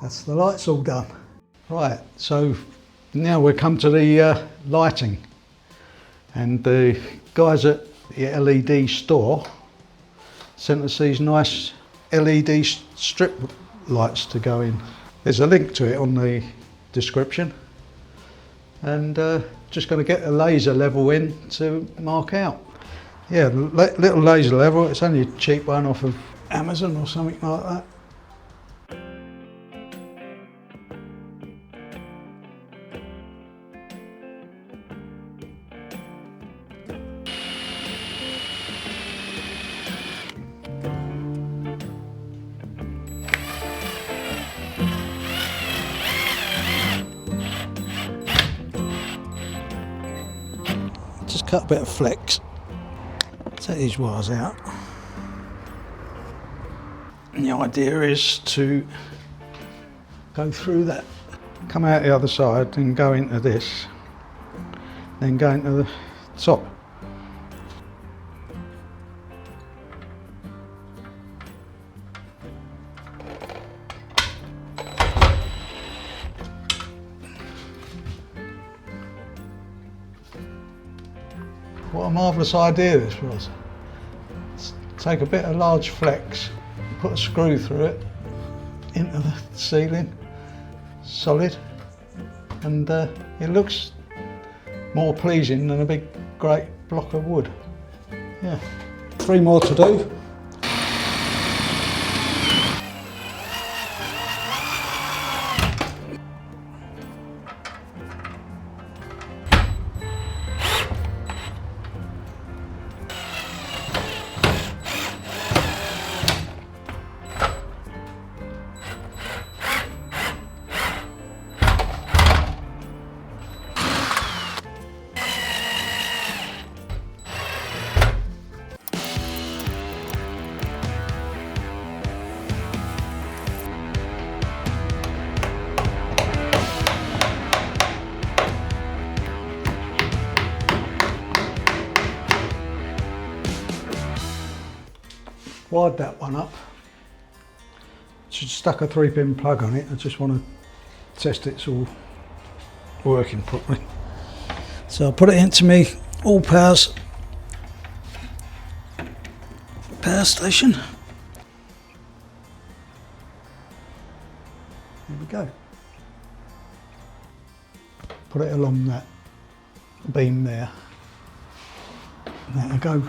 That's the lights all done. Right, so now we come to the lighting, and the guys at the LED store sent us these nice LED strip lights to go in. There's a link to it on the description, and just going to get a laser level in to mark out. Yeah, little laser level, it's only a cheap one off of Amazon or something like that. Just cut a bit of flex, take these wires out. And the idea is to go through that, come out the other side and go into this, then go into the top. What a marvellous idea this was. Take a bit of large flex, put a screw through it into the ceiling, solid, and it looks more pleasing than a big great block of wood. Yeah. 3 more to do. Wired that one up. Just stuck a 3-pin plug on it. I just want to test it's all working properly. So I'll put it into me all power station. There we go. Put it along that beam there. And then I go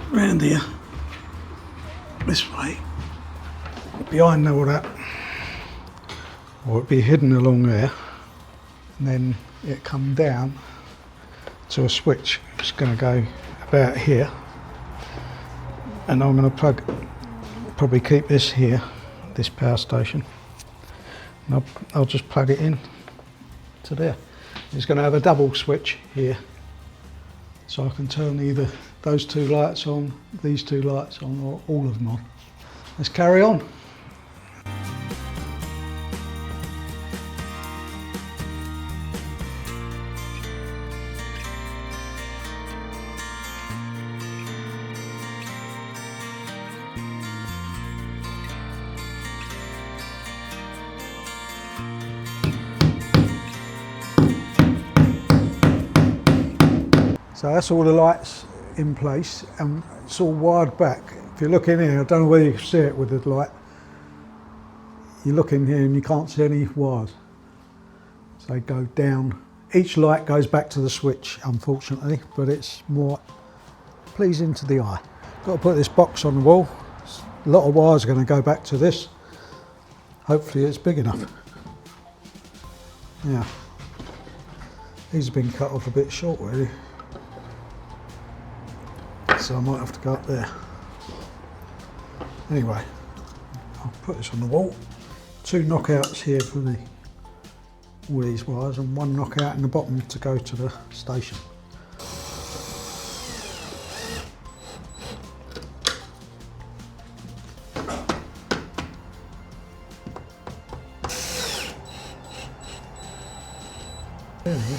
round here. This way, behind all that, or it'd be hidden along there, and then it come down to a switch. It's going to go about here, and I'm going to probably keep this here, this power station, and I'll just plug it in to there. It's going to have a double switch here, so I can turn either those 2 lights on, these 2 lights on, or all of them on. Let's carry on. So that's all the lights in place, and it's all wired back. If you look in here, I don't know whether you can see it with the light. You look in here and you can't see any wires. So they go down. Each light goes back to the switch, unfortunately, but it's more pleasing to the eye. Got to put this box on the wall. A lot of wires are going to go back to this. Hopefully it's big enough. Yeah. These have been cut off a bit short, really. So I might have to go up there. Anyway, I'll put this on the wall. 2 knockouts here for all these wires, and 1 knockout in the bottom to go to the station. There we go.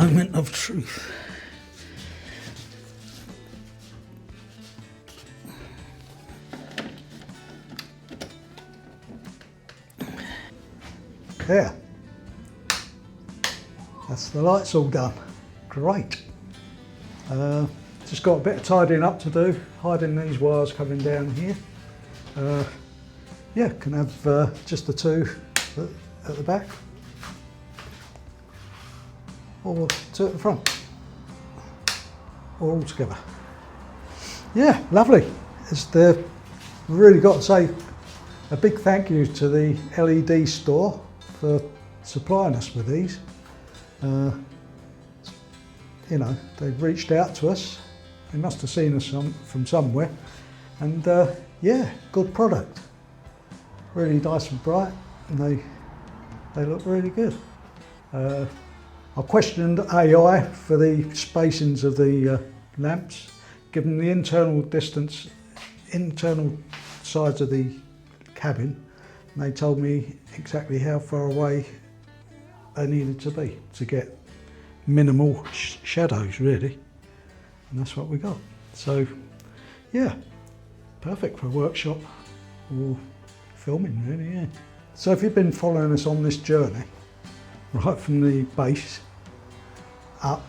moment of truth. There. That's the lights all done. Great. Just got a bit of tidying up to do, hiding these wires coming down here. Yeah, can have just the two at the back, or two at the front, or all together. Yeah, lovely. Really got to say a big thank you to the LED store for supplying us with these. You know, they've reached out to us. They must have seen us from somewhere, and yeah, good product. Really nice and bright, and they look really good. I questioned AI for the spacings of the lamps, given the internal sides of the cabin, and they told me exactly how far away they needed to be to get minimal shadows, really, and that's what we got. So yeah, perfect for a workshop or filming, really. Yeah. So if you've been following us on this journey, right from the base up,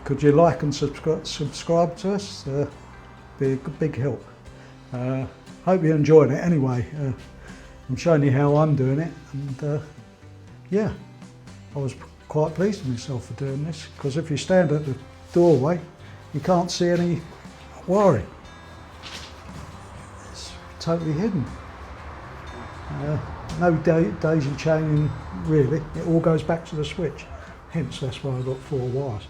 could you like and subscribe to us? Be a big help. Hope you're enjoying it anyway. I'm showing you how I'm doing it, and yeah, I was quite pleased with myself for doing this, because if you stand at the doorway you can't see any wiring. It's totally hidden. No daisy chaining really, it all goes back to the switch, hence that's why I've got 4 wires.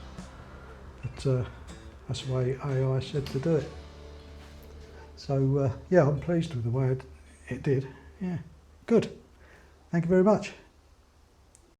But that's the way AI said to do it. So yeah, I'm pleased with the way it did. Yeah, good. Thank you very much.